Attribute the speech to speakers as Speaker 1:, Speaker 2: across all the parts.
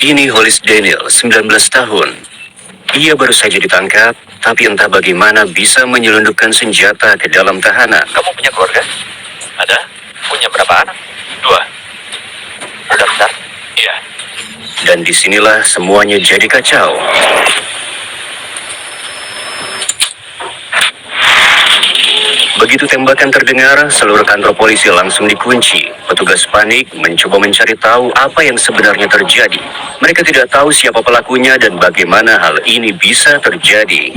Speaker 1: Ini Hollis Daniel, 19 tahun. Ia baru saja ditangkap, tapi entah bagaimana bisa menyelundupkan senjata ke dalam tahanan.
Speaker 2: Kamu punya keluarga?
Speaker 3: Ada?
Speaker 2: Punya berapa anak?
Speaker 3: 2.
Speaker 2: Udah besar?
Speaker 3: Iya.
Speaker 1: Dan disinilah semuanya jadi kacau. Begitu tembakan terdengar, seluruh kantor polisi langsung dikunci. Petugas panik mencoba mencari tahu apa yang sebenarnya terjadi. Mereka tidak tahu siapa pelakunya dan bagaimana hal ini bisa terjadi.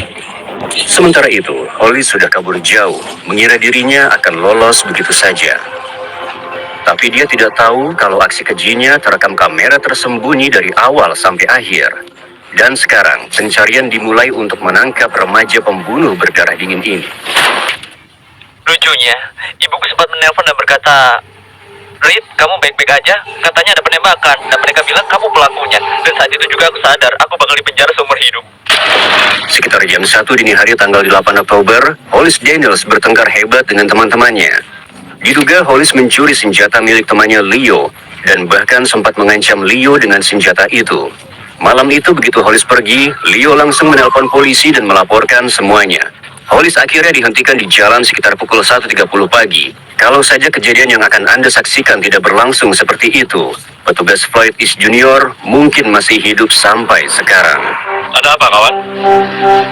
Speaker 1: Sementara itu, Hollis sudah kabur jauh, mengira dirinya akan lolos begitu saja. Tapi dia tidak tahu kalau aksi kejinya terekam kamera tersembunyi dari awal sampai akhir. Dan sekarang, pencarian dimulai untuk menangkap remaja pembunuh berdarah dingin ini.
Speaker 2: Lucunya, ibuku sempat menelpon dan berkata, Reed, kamu baik-baik aja? Katanya ada penembakan, dan mereka bilang kamu pelakunya. Dan saat itu juga aku sadar, aku bakal dipenjara seumur hidup.
Speaker 1: Sekitar jam 1 dini hari tanggal 8 Oktober, Hollis Daniels bertengkar hebat dengan teman-temannya. Diduga Hollis mencuri senjata milik temannya Leo, dan bahkan sempat mengancam Leo dengan senjata itu. Malam itu begitu Hollis pergi, Leo langsung menelpon polisi dan melaporkan semuanya. Hollis akhirnya dihentikan di jalan sekitar pukul 1.30 pagi. Kalau saja kejadian yang akan Anda saksikan tidak berlangsung seperti itu, petugas Floyd East Junior mungkin masih hidup sampai sekarang.
Speaker 3: Ada apa, kawan?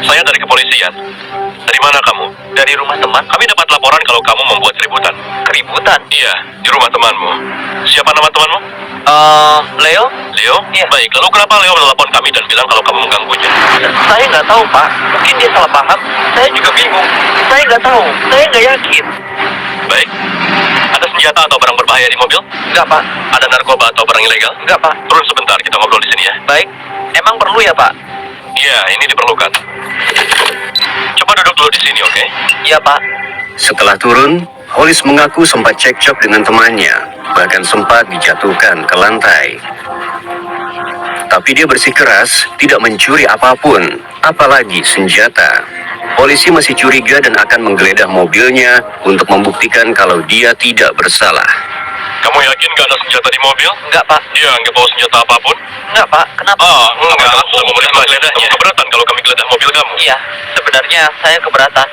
Speaker 3: Saya dari kepolisian. Dari mana kamu?
Speaker 2: Dari rumah teman?
Speaker 3: Kami dapat laporan kalau kamu membuat keributan.
Speaker 2: Keributan?
Speaker 3: Iya, di rumah temanmu. Siapa nama temanmu?
Speaker 2: Leo?
Speaker 3: Leo?
Speaker 2: Iya.
Speaker 3: Baik, lalu kenapa Leo menelpon kami dan bilang kalau kamu mengganggunya?
Speaker 2: Saya nggak tahu, Pak. Mungkin dia salah paham. Saya juga bingung. Saya nggak tahu. Saya nggak yakin.
Speaker 3: Baik. Ada senjata atau barang berbahaya di mobil?
Speaker 2: Nggak, Pak.
Speaker 3: Ada narkoba atau barang ilegal?
Speaker 2: Nggak, Pak.
Speaker 3: Turun sebentar, kita ngobrol di sini ya.
Speaker 2: Baik. Emang perlu ya, Pak?
Speaker 3: Iya, ini diperlukan. Coba duduk dulu di sini, oke?
Speaker 2: Iya, Pak.
Speaker 1: Setelah turun, Hollis mengaku sempat cekcok dengan temannya, bahkan sempat dijatuhkan ke lantai. Tapi dia bersikeras tidak mencuri apapun, apalagi senjata. Polisi masih curiga dan akan menggeledah mobilnya untuk membuktikan kalau dia tidak bersalah.
Speaker 3: Kamu yakin gak ada senjata di mobil?
Speaker 2: Nggak, Pak.
Speaker 3: Iya, nggak bawa senjata apapun?
Speaker 2: Nggak, Pak. Kenapa?
Speaker 3: Enggak, aku sudah memerintah menggeledah. Kamu keberatan kalau kami geledah mobil kamu?
Speaker 2: Iya, sebenarnya saya keberatan.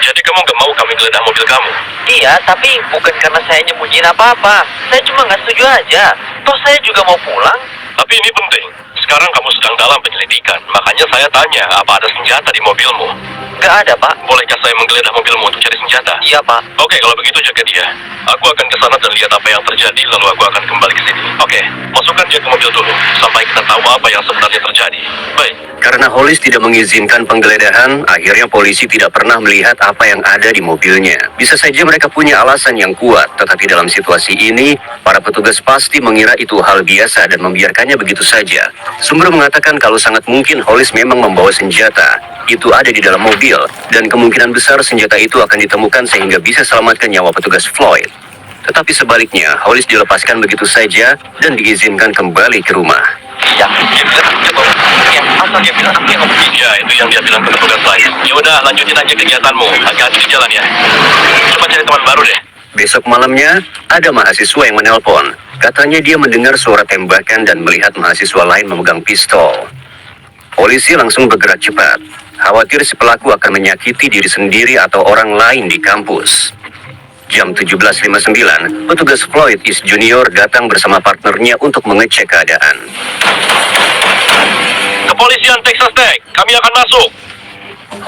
Speaker 3: Jadi kamu gak mau kami geledah mobil kamu?
Speaker 2: Iya, tapi bukan karena saya nyembunyiin apa-apa. Saya cuma nggak setuju aja. Toh saya juga mau pulang.
Speaker 3: Tapi ini penting. Sekarang kamu sedang dalam penyelidikan. Makanya saya tanya, apa ada senjata di mobilmu?
Speaker 2: Nggak ada, Pak.
Speaker 3: Bolehkah saya menggeledah mobilmu untuk cari senjata?
Speaker 2: Iya, Pak.
Speaker 3: Oke, kalau begitu jaga dia. Aku akan ke sana dan lihat apa yang terjadi, lalu aku akan kembali ke sini. Oke, masukkan dia ke mobil dulu, sampai kita tahu apa yang sebenarnya terjadi. Baik.
Speaker 1: Karena Hollis tidak mengizinkan penggeledahan, akhirnya polisi tidak pernah melihat apa yang ada di mobilnya. Bisa saja mereka punya alasan yang kuat, tetapi dalam situasi ini, para petugas pasti mengira itu hal biasa dan membiarkannya begitu saja. Sumber mengatakan kalau sangat mungkin Hollis memang membawa senjata. Itu ada di dalam mobil, dan kemungkinan besar senjata itu akan ditemukan sehingga bisa selamatkan nyawa petugas Floyd. Tetapi sebaliknya, Hollis dilepaskan begitu saja dan diizinkan kembali ke rumah.
Speaker 2: Iya, dia bilang aku bawa. Iya, asal dia bilang aku yang ngomong.
Speaker 3: Ya, itu yang dia bilang ke petugas lain. Ya udah, lanjutin aja kegiatanmu. Hati-hati di jalan ya. Coba cari teman baru deh.
Speaker 1: Besok malamnya, ada mahasiswa yang menelpon. Katanya dia mendengar suara tembakan dan melihat mahasiswa lain memegang pistol. Polisi langsung bergerak cepat. Khawatir si pelaku akan menyakiti diri sendiri atau orang lain di kampus. Jam 17.59, petugas Floyd East Junior datang bersama partnernya untuk mengecek keadaan.
Speaker 3: Kepolisian Texas Tech, kami akan masuk.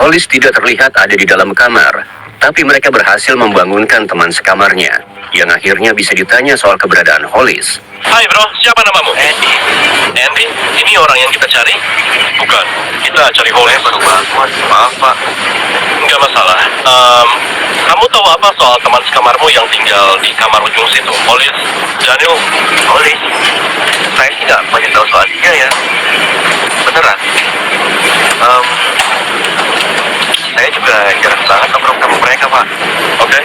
Speaker 1: Hollis tidak terlihat ada di dalam kamar, tapi mereka berhasil membangunkan teman sekamarnya, yang akhirnya bisa ditanya soal keberadaan Hollis.
Speaker 3: Hai bro, siapa namamu?
Speaker 2: Andy.
Speaker 3: Andy? Ini orang yang kita cari? Bukan, kita cari Hollis.
Speaker 2: Baru bangun. Maaf, Pak.
Speaker 3: Nggak masalah. Kamu tahu apa soal teman sekamarmu yang tinggal di kamar ujung situ? Hollis, Daniel?
Speaker 2: Hollis. Saya sih nggak banyak tahu soal dia ya. Beneran. Saya juga jarang banget nongkrong sama mereka, Pak.
Speaker 3: Oke.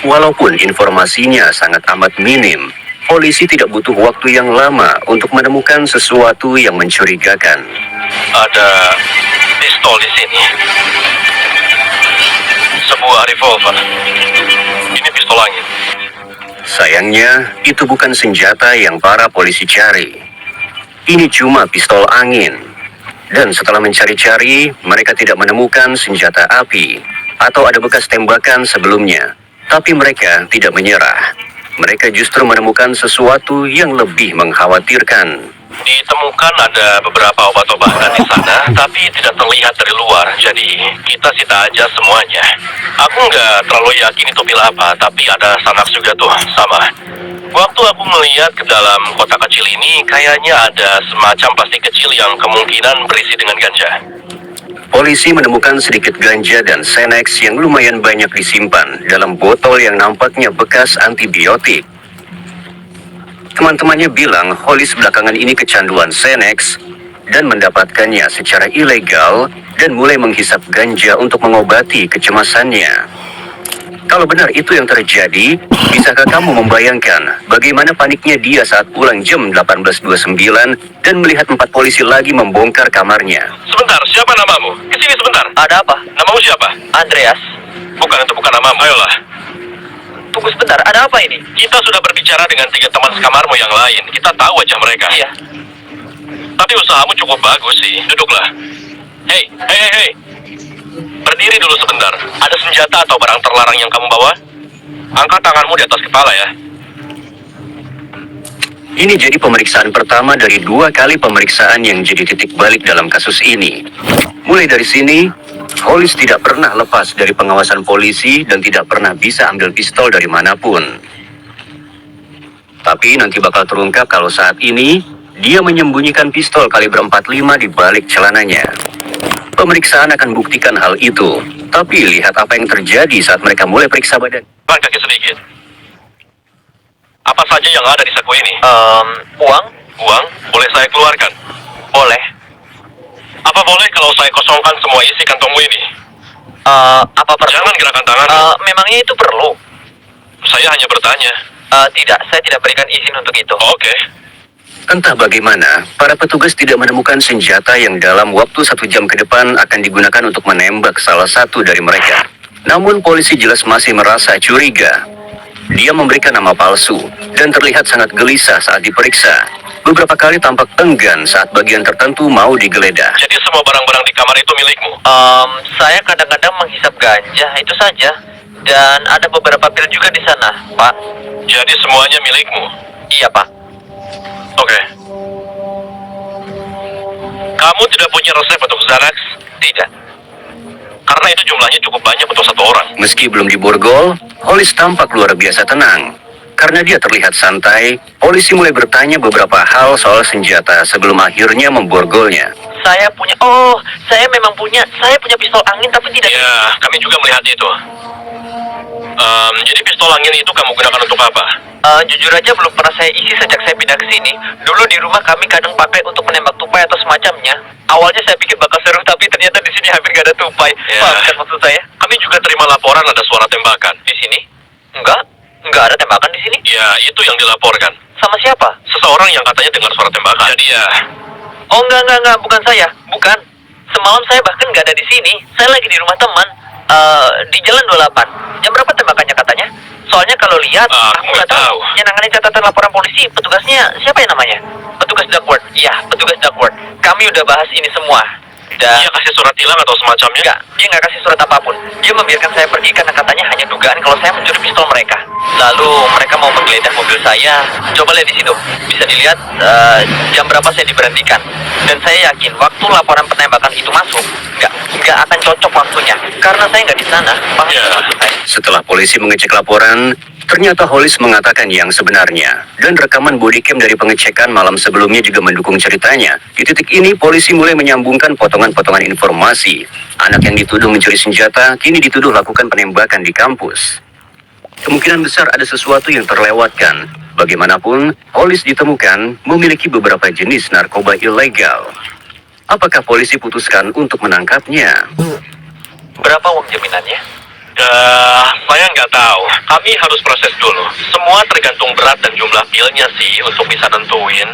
Speaker 1: Walaupun informasinya sangat amat minim, polisi tidak butuh waktu yang lama untuk menemukan sesuatu yang mencurigakan.
Speaker 3: Ada pistol di sini. Sebuah revolver. Ini pistol angin.
Speaker 1: Sayangnya, itu bukan senjata yang para polisi cari. Ini cuma pistol angin. Dan setelah mencari-cari, mereka tidak menemukan senjata api atau ada bekas tembakan sebelumnya. Tapi mereka tidak menyerah. Mereka justru menemukan sesuatu yang lebih mengkhawatirkan.
Speaker 3: Ditemukan ada beberapa obat-obatan di sana, tapi tidak terlihat dari luar, jadi kita sita aja semuanya. Aku nggak terlalu yakin itu pil apa, tapi ada Xanax juga tuh, sama. Waktu aku melihat ke dalam kotak kecil ini, kayaknya ada semacam plastik kecil yang kemungkinan berisi dengan ganja.
Speaker 1: Polisi menemukan sedikit ganja dan Xanax yang lumayan banyak disimpan dalam botol yang nampaknya bekas antibiotik. Teman-temannya bilang Hollis belakangan ini kecanduan Xanax dan mendapatkannya secara ilegal dan mulai menghisap ganja untuk mengobati kecemasannya. Kalau benar itu yang terjadi, bisakah kamu membayangkan bagaimana paniknya dia saat pulang jam 18.29 dan melihat 4 polisi lagi membongkar kamarnya?
Speaker 3: Sebentar, siapa namamu? Kesini sebentar.
Speaker 2: Ada apa?
Speaker 3: Namamu siapa?
Speaker 2: Andreas?
Speaker 3: Bukan, itu bukan namamu. Ayolah.
Speaker 2: Tunggu sebentar, ada apa ini?
Speaker 3: Kita sudah berbicara dengan 3 teman sekamarmu yang lain. Kita tahu wajah mereka.
Speaker 2: Iya.
Speaker 3: Tapi usahamu cukup bagus sih. Duduklah. Hei, hei, hei, hei. Berdiri dulu sebentar. Ada senjata atau barang terlarang yang kamu bawa? Angkat tanganmu di atas kepala ya.
Speaker 1: Ini jadi pemeriksaan pertama dari 2 kali pemeriksaan yang jadi titik balik dalam kasus ini. Mulai dari sini, Hollis tidak pernah lepas dari pengawasan polisi dan tidak pernah bisa ambil pistol dari manapun. Tapi nanti bakal terungkap kalau saat ini, dia menyembunyikan pistol kaliber 45 di balik celananya. Pemeriksaan akan buktikan hal itu. Tapi lihat apa yang terjadi saat mereka mulai periksa badan.
Speaker 3: Pelan kaki sedikit. Apa saja yang ada di saku ini?
Speaker 2: Uang?
Speaker 3: Uang? Boleh saya keluarkan?
Speaker 2: Boleh.
Speaker 3: Apa boleh kalau saya kosongkan semua isi kantongmu ini?
Speaker 2: Apa perlu?
Speaker 3: Jangan gerakan tangan.
Speaker 2: Memangnya itu perlu?
Speaker 3: Saya hanya bertanya.
Speaker 2: Tidak, saya tidak berikan izin untuk itu.
Speaker 3: Oke.
Speaker 1: Entah bagaimana, para petugas tidak menemukan senjata yang dalam waktu 1 jam ke depan akan digunakan untuk menembak salah satu dari mereka. Namun polisi jelas masih merasa curiga. Dia memberikan nama palsu dan terlihat sangat gelisah saat diperiksa. Beberapa kali tampak enggan saat bagian tertentu mau digeledah.
Speaker 3: Jadi semua barang-barang di kamar itu milikmu?
Speaker 2: Saya kadang-kadang menghisap ganja, itu saja. Dan ada beberapa pil juga di sana, Pak.
Speaker 3: Jadi semuanya milikmu?
Speaker 2: Iya, Pak.
Speaker 3: Oke. Kamu tidak punya resep untuk Xanax?
Speaker 2: Tidak.
Speaker 3: Karena itu jumlahnya cukup banyak untuk 1 orang.
Speaker 1: Meski belum diborgol, Hollis tampak luar biasa tenang. Karena dia terlihat santai, polisi mulai bertanya beberapa hal soal senjata sebelum akhirnya memborgolnya.
Speaker 2: Saya memang punya pistol angin tapi tidak.
Speaker 3: Ya, kami juga melihat itu. Jadi pistol angin itu kamu gunakan untuk apa?
Speaker 2: Jujur aja belum pernah saya isi sejak saya pindah ke sini. Dulu di rumah kami kadang pakai untuk menembak tupai atau semacamnya. Awalnya saya pikir bakal seru, tapi ternyata di sini hampir gak ada tupai.
Speaker 3: Ya.
Speaker 2: Maafkan maksud saya.
Speaker 3: Kami juga terima laporan ada suara tembakan.
Speaker 2: Di sini? Enggak ada tembakan di sini.
Speaker 3: Ya, itu yang dilaporkan.
Speaker 2: Sama siapa?
Speaker 3: Seseorang yang katanya dengar suara tembakan. Jadi ya,
Speaker 2: Oh enggak, bukan saya. Bukan. Semalam saya bahkan nggak ada di sini. Saya lagi di rumah teman. Di Jalan 28. Jam berapa tembakannya katanya? Soalnya kalau lihat, aku nggak tahu. Yang nanganin catatan laporan polisi, petugasnya siapa ya namanya? Petugas Duckworth. Iya, petugas Duckworth. Kami udah bahas ini semua. Dan
Speaker 3: dia kasih surat hilang atau semacamnya?
Speaker 2: enggak, dia nggak kasih surat apapun. Dia membiarkan saya pergi karena katanya hanya dugaan kalau saya mencuri pistol mereka. Lalu mereka mau menggeledah mobil saya. Coba lihat di situ. Bisa dilihat jam berapa saya diberhentikan. Dan saya yakin waktu laporan penembakan itu masuk, nggak akan cocok waktunya. Karena saya nggak di sana. Paham
Speaker 3: Ya.
Speaker 2: maksud saya?
Speaker 1: Setelah polisi mengecek laporan, ternyata Hollis mengatakan yang sebenarnya. Dan rekaman bodycam dari pengecekan malam sebelumnya juga mendukung ceritanya. Di titik ini, polisi mulai menyambungkan potongan-potongan informasi. Anak yang dituduh mencuri senjata, kini dituduh lakukan penembakan di kampus. Kemungkinan besar ada sesuatu yang terlewatkan. Bagaimanapun, Hollis ditemukan memiliki beberapa jenis narkoba ilegal. Apakah polisi putuskan untuk menangkapnya?
Speaker 2: Berapa uang jaminannya?
Speaker 3: Saya nggak tahu. Kami harus proses dulu. Semua tergantung berat dan jumlah pilnya sih untuk bisa nentuin.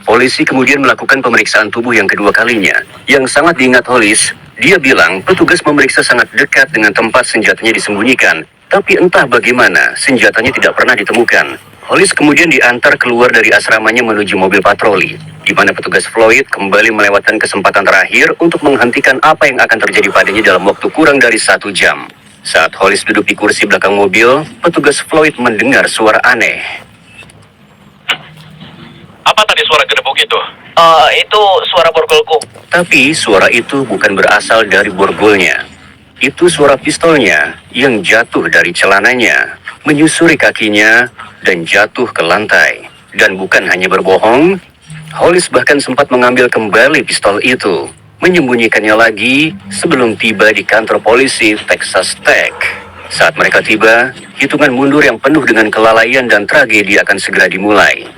Speaker 1: Polisi kemudian melakukan pemeriksaan tubuh yang kedua kalinya. Yang sangat diingat Hollis, dia bilang petugas memeriksa sangat dekat dengan tempat senjatanya disembunyikan. Tapi entah bagaimana, senjatanya tidak pernah ditemukan. Hollis kemudian diantar keluar dari asramanya menuju mobil patroli, di mana petugas Floyd kembali melewatkan kesempatan terakhir untuk menghentikan apa yang akan terjadi padanya dalam waktu kurang dari 1 jam. Saat Hollis duduk di kursi belakang mobil, petugas Floyd mendengar suara aneh.
Speaker 3: Apa tadi suara gedebuk itu?
Speaker 2: Itu suara borgolku.
Speaker 1: Tapi suara itu bukan berasal dari borgolnya. Itu suara pistolnya yang jatuh dari celananya, menyusuri kakinya, dan jatuh ke lantai. Dan bukan hanya berbohong, Hollis bahkan sempat mengambil kembali pistol itu, menyembunyikannya lagi sebelum tiba di kantor polisi Texas Tech. Saat mereka tiba, hitungan mundur yang penuh dengan kelalaian dan tragedi akan segera dimulai.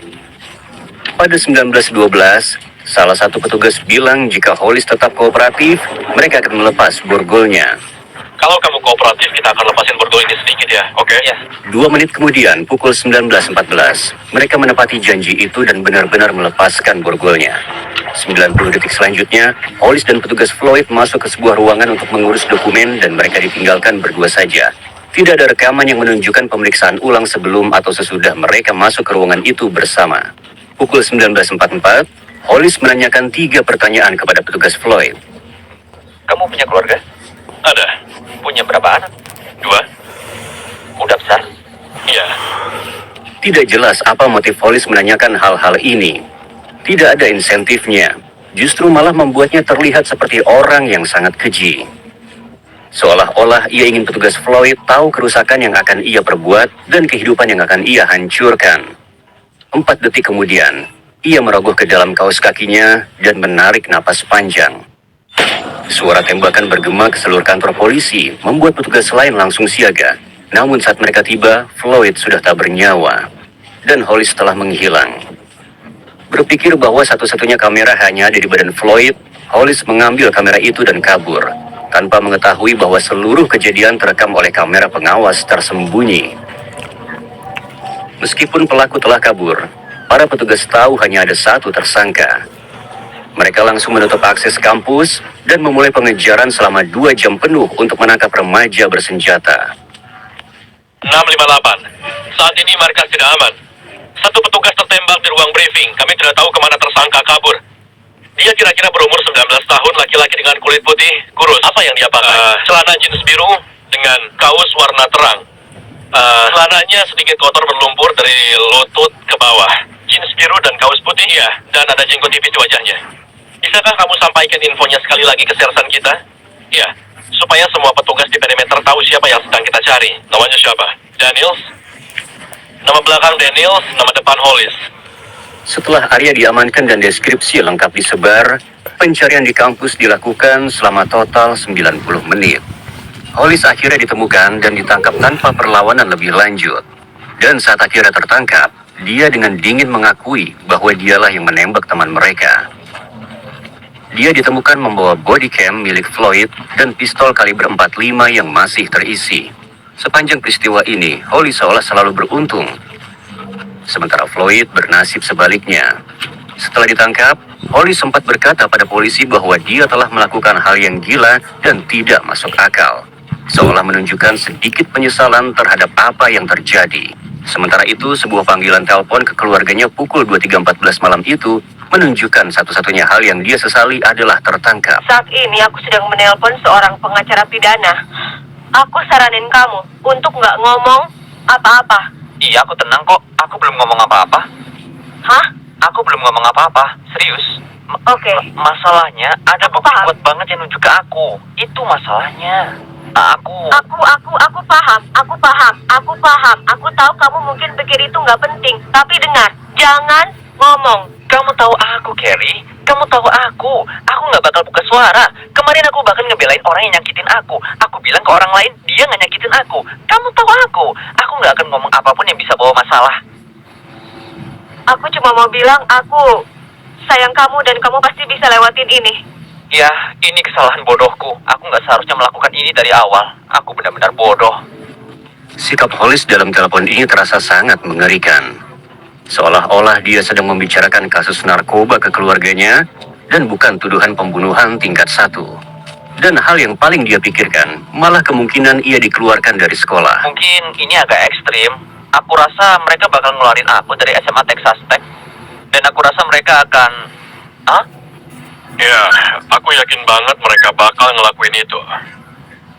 Speaker 1: Pada 1912, salah satu petugas bilang jika Hollis tetap kooperatif, mereka akan melepas borgolnya.
Speaker 3: Kalau kamu kooperatif, kita akan lepasin borgol ini sedikit ya, oke?
Speaker 2: Ya.
Speaker 1: 2 menit kemudian, pukul 19.14, mereka menepati janji itu dan benar-benar melepaskan borgolnya. 90 detik selanjutnya, Hollis dan petugas Floyd masuk ke sebuah ruangan untuk mengurus dokumen dan mereka ditinggalkan berdua saja. Tidak ada rekaman yang menunjukkan pemeriksaan ulang sebelum atau sesudah mereka masuk ke ruangan itu bersama. Pukul 19.44, Hollis menanyakan 3 pertanyaan kepada petugas Floyd.
Speaker 2: Kamu punya keluarga?
Speaker 3: Ada.
Speaker 2: Punya berapa anak?
Speaker 3: 2?
Speaker 2: Udah besar?
Speaker 3: Iya.
Speaker 1: Tidak jelas apa motif Hollis menanyakan hal-hal ini. Tidak ada insentifnya. Justru malah membuatnya terlihat seperti orang yang sangat keji. Seolah-olah ia ingin petugas Floyd tahu kerusakan yang akan ia perbuat dan kehidupan yang akan ia hancurkan. 4 detik kemudian, ia merogoh ke dalam kaos kakinya dan menarik napas panjang. Suara tembakan bergema ke seluruh kantor polisi, membuat petugas lain langsung siaga. Namun saat mereka tiba, Floyd sudah tak bernyawa. Dan Hollis telah menghilang. Berpikir bahwa satu-satunya kamera hanya ada di badan Floyd, Hollis mengambil kamera itu dan kabur, tanpa mengetahui bahwa seluruh kejadian terekam oleh kamera pengawas tersembunyi. Meskipun pelaku telah kabur, para petugas tahu hanya ada satu tersangka. Mereka langsung menutup akses kampus dan memulai pengejaran selama 2 jam penuh untuk menangkap remaja bersenjata.
Speaker 3: 658. Saat ini markas tidak aman. Satu petugas tertembak di ruang briefing. Kami tidak tahu kemana tersangka kabur. Dia kira-kira berumur 19 tahun, laki-laki dengan kulit putih, kurus. Apa yang dia pakai? Celana jeans biru dengan kaos warna terang. Celananya sedikit kotor berlumpur dari lutut ke bawah. Jeans biru dan kaos putih, ya. Dan ada jenggot tipis di wajahnya. Bisakah kamu sampaikan infonya sekali lagi ke sersan kita? Ya, supaya semua petugas di perimeter tahu siapa yang sedang kita cari. Namanya siapa? Daniels? Nama belakang Daniels, nama depan Hollis.
Speaker 1: Setelah area diamankan dan deskripsi lengkap disebar, pencarian di kampus dilakukan selama total 90 menit. Hollis akhirnya ditemukan dan ditangkap tanpa perlawanan lebih lanjut. Dan saat akhirnya tertangkap, dia dengan dingin mengakui bahwa dialah yang menembak teman mereka. Dia ditemukan membawa body cam milik Floyd dan pistol kaliber 45 yang masih terisi. Sepanjang peristiwa ini, Hollis seolah selalu beruntung. Sementara Floyd bernasib sebaliknya. Setelah ditangkap, Hollis sempat berkata pada polisi bahwa dia telah melakukan hal yang gila dan tidak masuk akal. Seolah menunjukkan sedikit penyesalan terhadap apa yang terjadi. Sementara itu, sebuah panggilan telepon ke keluarganya pukul 23.14 malam itu menunjukkan satu-satunya hal yang dia sesali adalah tertangkap.
Speaker 4: Saat ini aku sedang menelpon seorang pengacara pidana. Aku saranin kamu untuk nggak ngomong apa-apa.
Speaker 2: Iya, aku tenang kok. Aku belum ngomong apa-apa.
Speaker 4: Hah?
Speaker 2: Aku belum ngomong apa-apa. Serius.
Speaker 4: Oke.
Speaker 2: Masalahnya ada
Speaker 4: Aku
Speaker 2: bukti
Speaker 4: paham.
Speaker 2: kuat banget yang nunjuk ke aku. Itu masalahnya. Aku
Speaker 4: Aku paham. Aku tahu kamu mungkin pikir itu nggak penting. Tapi dengar, jangan ngomong.
Speaker 2: Kamu tahu aku, Carrie. Kamu tahu aku. Aku nggak bakal buka suara. Kemarin aku bahkan ngebelain orang yang nyakitin aku. Aku bilang ke orang lain, dia nggak nyakitin aku. Kamu tahu aku. Aku nggak akan ngomong apapun yang bisa bawa masalah.
Speaker 4: Aku cuma mau bilang aku sayang kamu dan kamu pasti bisa lewatin ini.
Speaker 2: Ya, ini kesalahan bodohku. Aku nggak seharusnya melakukan ini dari awal. Aku benar-benar bodoh.
Speaker 1: Sikap Hollis dalam telepon ini terasa sangat mengerikan. Seolah-olah dia sedang membicarakan kasus narkoba ke keluarganya dan bukan tuduhan pembunuhan tingkat 1. Dan hal yang paling dia pikirkan malah kemungkinan ia dikeluarkan dari sekolah.
Speaker 2: Mungkin ini agak ekstrim, Aku rasa mereka bakal ngeluarin aku dari SMA Texas Tech. Dan aku rasa mereka akan... Hah?
Speaker 3: Ya, aku yakin banget mereka bakal ngelakuin itu.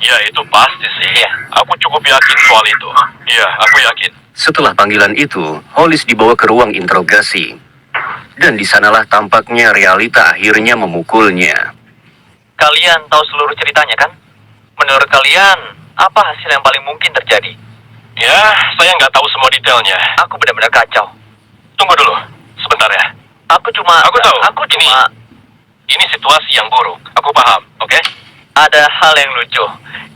Speaker 3: Ya, itu pasti sih.
Speaker 2: Iya.
Speaker 3: Aku cukup yakin soal itu. Iya, aku yakin.
Speaker 1: Setelah panggilan itu, Hollis dibawa ke ruang interogasi. Dan di sanalah tampaknya realita akhirnya memukulnya.
Speaker 2: Kalian tahu seluruh ceritanya kan? Menurut kalian, apa hasil yang paling mungkin terjadi?
Speaker 3: Ya, saya nggak tahu semua detailnya.
Speaker 2: Aku benar-benar kacau.
Speaker 3: Tunggu dulu, sebentar ya.
Speaker 2: Aku tahu. Aku cuma...
Speaker 3: Ini situasi yang buruk. Aku paham, oke?
Speaker 2: Ada hal yang lucu.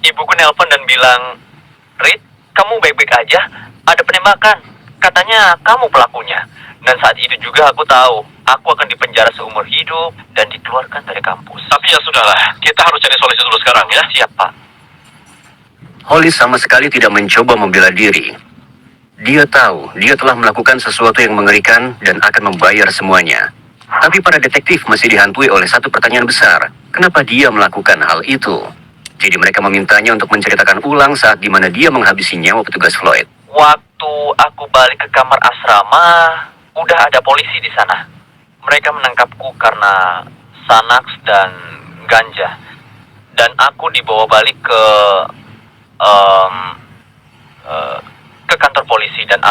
Speaker 2: Ibuku nelpon dan bilang, Reed, kamu baik-baik aja? Ada penembakan. Katanya kamu pelakunya. Dan saat itu juga aku tahu, aku akan dipenjara seumur hidup dan dikeluarkan dari kampus.
Speaker 3: Tapi ya sudahlah, kita harus cari solusi dulu sekarang ya.
Speaker 2: Siap, Pak.
Speaker 1: Hollis sama sekali tidak mencoba membela diri. Dia tahu dia telah melakukan sesuatu yang mengerikan dan akan membayar semuanya. Tapi para detektif masih dihantui oleh satu pertanyaan besar. Kenapa dia melakukan hal itu? Jadi mereka memintanya untuk menceritakan ulang saat di mana dia menghabisi nyawa petugas Floyd.
Speaker 2: Waktu aku balik ke kamar asrama, udah ada polisi di sana. Mereka menangkapku karena Xanax dan ganja. Dan aku dibawa balik ke kantor polisi dan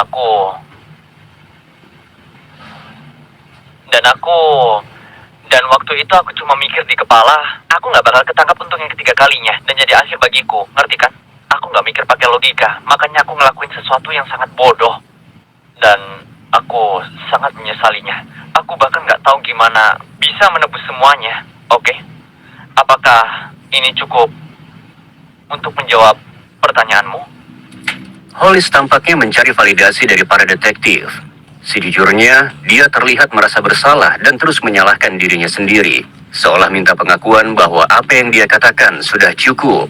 Speaker 2: waktu itu aku cuma mikir di kepala, aku nggak bakal ketangkap untuk yang ketiga kalinya dan jadi akhir bagiku, ngerti kan? Aku nggak mikir pakai logika, makanya aku ngelakuin sesuatu yang sangat bodoh dan aku sangat menyesalinya. Aku bahkan nggak tahu gimana bisa menebus semuanya. Oke, apakah ini cukup untuk menjawab pertanyaanmu?
Speaker 1: Hollis tampaknya mencari validasi dari para detektif. Sejujurnya, dia terlihat merasa bersalah dan terus menyalahkan dirinya sendiri, seolah minta pengakuan bahwa apa yang dia katakan sudah cukup.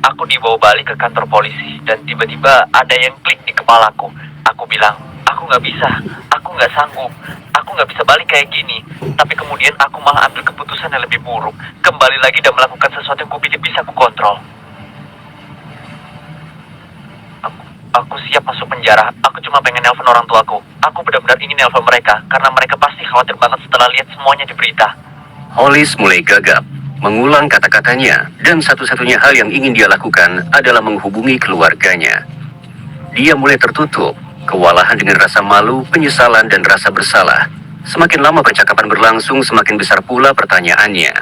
Speaker 2: Aku dibawa balik ke kantor polisi dan tiba-tiba ada yang klik di kepalaku. Aku bilang, aku nggak bisa, aku nggak sanggup, aku nggak bisa balik kayak gini. Tapi kemudian aku malah ambil keputusan yang lebih buruk, kembali lagi dan melakukan sesuatu yang kupikir bisa aku kontrol. Aku siap masuk penjara. Aku cuma pengen nelpon orang tuaku. Aku benar-benar ingin nelpon mereka karena mereka pasti khawatir banget setelah lihat semuanya di berita.
Speaker 1: Hollis mulai gagap, mengulang kata-katanya, dan satu-satunya hal yang ingin dia lakukan adalah menghubungi keluarganya. Dia mulai tertutup, kewalahan dengan rasa malu, penyesalan, dan rasa bersalah. Semakin lama percakapan berlangsung, semakin besar pula pertanyaannya.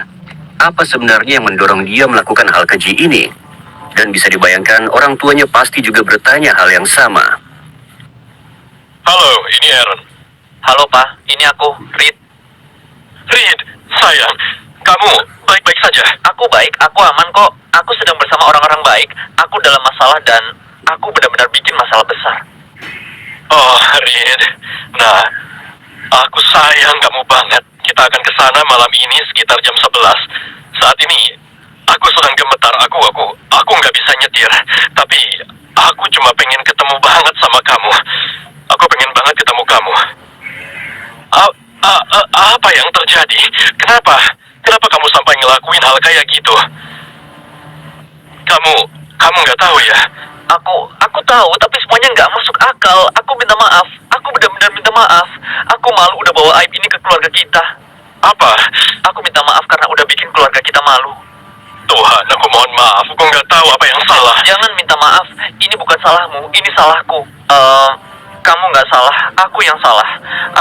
Speaker 1: Apa sebenarnya yang mendorong dia melakukan hal keji ini? Dan bisa dibayangkan orang tuanya pasti juga bertanya hal yang sama.
Speaker 3: Halo, ini Aaron.
Speaker 2: Halo, Pak. Ini aku, Reed.
Speaker 3: Reed, sayang, kamu baik-baik saja?
Speaker 2: Aku baik, aku aman kok. Aku sedang bersama orang-orang baik. Aku dalam masalah dan aku benar-benar bikin masalah besar.
Speaker 3: Oh, Reed. Nah, aku sayang kamu banget. Kita akan ke sana malam ini sekitar jam 11. Saat ini, aku sedang gemetar. Aku nggak bisa nyetir. Tapi, aku cuma pengen ketemu banget sama kamu. Aku pengen banget ketemu kamu. Apa yang terjadi? Kenapa kamu sampai ngelakuin hal kayak gitu? Kamu nggak tahu ya?
Speaker 2: Aku tahu, tapi semuanya nggak masuk akal. Aku minta maaf. Aku benar-benar minta maaf. Aku malu udah bawa aib ini ke keluarga kita.
Speaker 3: Apa?
Speaker 2: Aku minta maaf karena udah bikin keluarga kita malu.
Speaker 3: Tuhan, aku mohon maaf. Aku nggak tahu apa yang salah.
Speaker 2: Jangan minta maaf. Ini bukan salahmu. Ini salahku. Kamu nggak salah. Aku yang salah.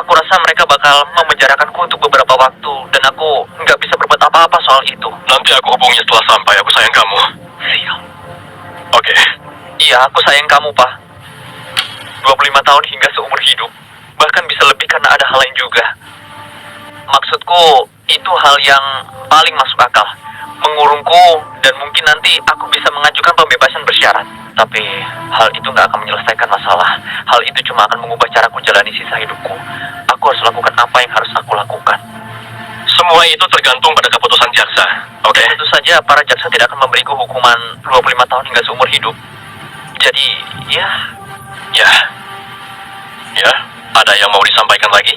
Speaker 2: Aku rasa mereka bakal memenjarakanku untuk beberapa waktu. Dan aku nggak bisa berbuat apa-apa soal itu.
Speaker 3: Nanti aku hubungi setelah sampai. Aku sayang kamu.
Speaker 2: Sial.
Speaker 3: Oke.
Speaker 2: Iya, aku sayang kamu, Pak. 25 tahun hingga seumur hidup. Bahkan bisa lebih karena ada hal lain juga. Maksudku, itu hal yang paling masuk akal. Mengurungku, dan mungkin nanti aku bisa mengajukan pembebasan bersyarat. Tapi, hal itu nggak akan menyelesaikan masalah. Hal itu cuma akan mengubah caraku jalani sisa hidupku. Aku harus lakukan apa yang harus aku lakukan.
Speaker 3: Semua itu tergantung pada keputusan jaksa. Oke?
Speaker 2: Tentu saja, para jaksa tidak akan memberiku hukuman 25 tahun hingga seumur hidup. Jadi, ya...
Speaker 3: Ya, ada yang mau disampaikan lagi?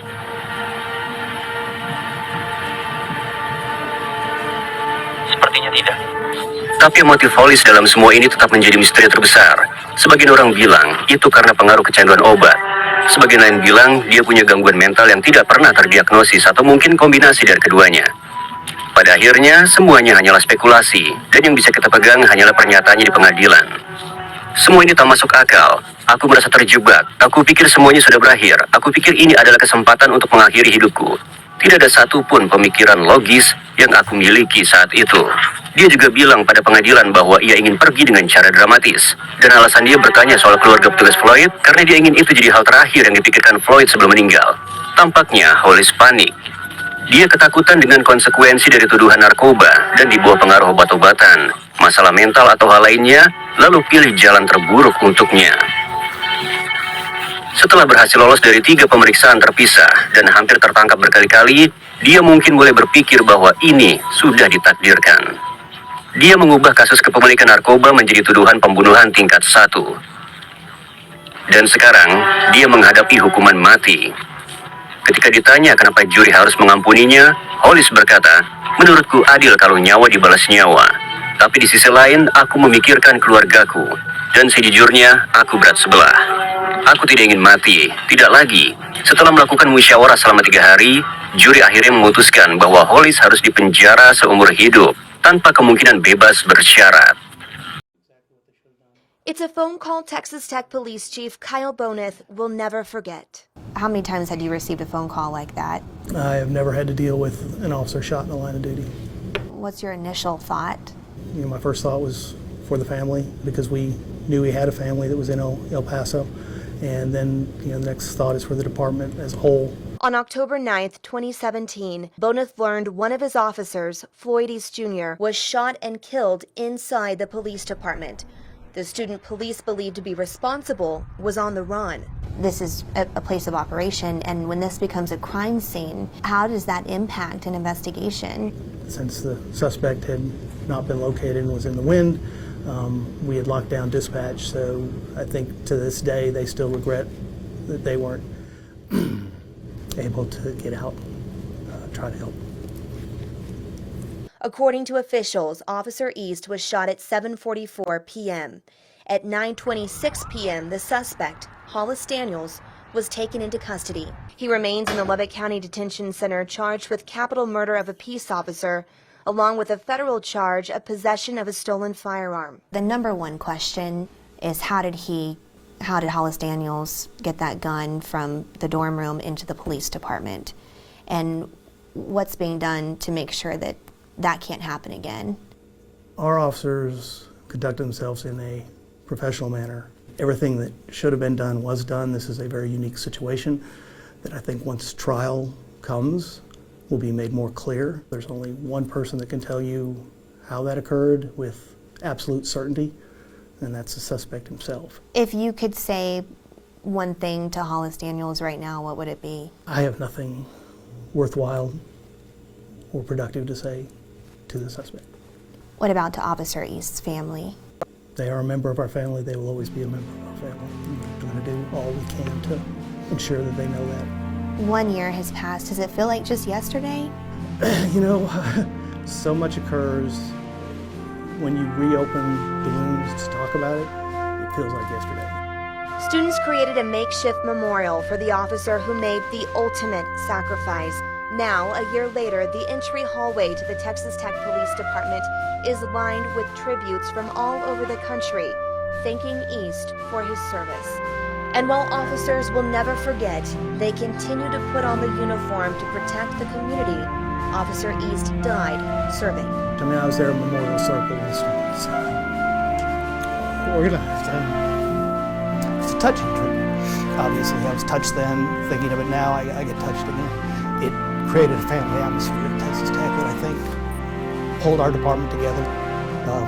Speaker 2: Sepertinya tidak.
Speaker 1: Tapi motif Hollis dalam semua ini tetap menjadi misteri terbesar. Sebagian orang bilang itu karena pengaruh kecanduan obat. Sebagian lain bilang dia punya gangguan mental yang tidak pernah terdiagnosis atau mungkin kombinasi dari keduanya. Pada akhirnya, semuanya hanyalah spekulasi, dan yang bisa kita pegang hanyalah pernyataannya di pengadilan. Semua ini tak masuk akal. Aku merasa terjebak. Aku pikir semuanya sudah berakhir. Aku pikir ini adalah kesempatan untuk mengakhiri hidupku. Tidak ada satupun pemikiran logis yang aku miliki saat itu. Dia juga bilang pada pengadilan bahwa ia ingin pergi dengan cara dramatis. Dan alasan dia bertanya soal keluarga petugas Floyd karena dia ingin itu jadi hal terakhir yang dipikirkan Floyd sebelum meninggal. Tampaknya Hollis panik. Dia ketakutan dengan konsekuensi dari tuduhan narkoba dan di bawah pengaruh obat-obatan, masalah mental atau hal lainnya, lalu pilih jalan terburuk untuknya. Setelah berhasil lolos dari 3 pemeriksaan terpisah dan hampir tertangkap berkali-kali, dia mungkin boleh berpikir bahwa ini sudah ditakdirkan. Dia mengubah kasus kepemilikan narkoba menjadi tuduhan pembunuhan tingkat 1. Dan sekarang, dia menghadapi hukuman mati. Ketika ditanya kenapa juri harus mengampuninya, Hollis berkata, "Menurutku adil kalau nyawa dibalas nyawa. Tapi di sisi lain, aku memikirkan keluargaku. Dan sejujurnya, aku berat sebelah. Aku tidak ingin mati, tidak lagi." Setelah melakukan musyawarah selama 3 hari, juri akhirnya memutuskan bahwa Hollis harus dipenjara seumur hidup, tanpa kemungkinan bebas bersyarat.
Speaker 5: It's a phone call Texas Tech Police Chief Kyle Boneth will never forget.
Speaker 6: How many times had you received a phone call like that?
Speaker 7: I have never had to deal with an officer shot in the line of duty.
Speaker 6: What's your initial thought?
Speaker 7: My first thought was for the family because we knew he had a family that was in El Paso. And then, the next thought is for the department as a whole.
Speaker 5: On October 9th, 2017, Boneth learned one of his officers, Floyd East Jr., was shot and killed inside the police department. The student police believed to be responsible was on the run.
Speaker 6: This is a place of operation, and when this becomes a crime scene, how does that impact an investigation?
Speaker 7: Since the suspect had not been located and was in the wind, we had locked down dispatch, so I think to this day they still regret that they weren't able to get out, try to help.
Speaker 5: According to officials, Officer East was shot at 7:44 p.m. At 9:26 p.m., the suspect, Hollis Daniels, was taken into custody. He remains in the Lubbock County Detention Center charged with capital murder of a peace officer, along with a federal charge of possession of a stolen firearm.
Speaker 6: The number one question is how did Hollis Daniels get that gun from the dorm room into the police department? And what's being done to make sure that that can't happen again?
Speaker 7: Our officers conduct themselves in a professional manner. Everything that should have been done was done. This is a very unique situation that I think once trial comes will be made more clear. There's only one person that can tell you how that occurred with absolute certainty, and that's the suspect himself.
Speaker 6: If you could say one thing to Hollis Daniels right now, what would it be?
Speaker 7: I have nothing worthwhile or productive to say to the suspect.
Speaker 6: What about to Officer East's family?
Speaker 7: They are a member of our family. They will always be a member of our family. We're going to do all we can to ensure that they know that.
Speaker 6: 1 year has passed. Does it feel like just yesterday?
Speaker 7: So much occurs when you reopen the wounds to talk about it. It feels like yesterday.
Speaker 5: Students created a makeshift memorial for the officer who made the ultimate sacrifice. Now, a year later, the entry hallway to the Texas Tech Police Department is lined with tributes from all over the country, thanking East for his service. And while officers will never forget, they continue to put on the uniform to protect the community. Officer East died serving.
Speaker 7: I was there at Memorial Circle and it's organized. It's a touching tribute. Obviously, I was touched then. Thinking of it now, I get touched again. It created a family atmosphere at Texas Tech that I think pulled our department together,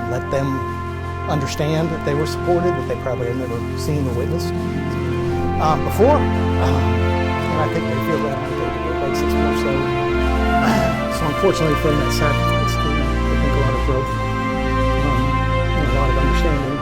Speaker 7: let them understand that they were supported, that they probably had never seen or witnessed before. And I think they feel that on a day-to-day basis more so. So unfortunately from that sacrifice, I think a lot of growth and a lot of understanding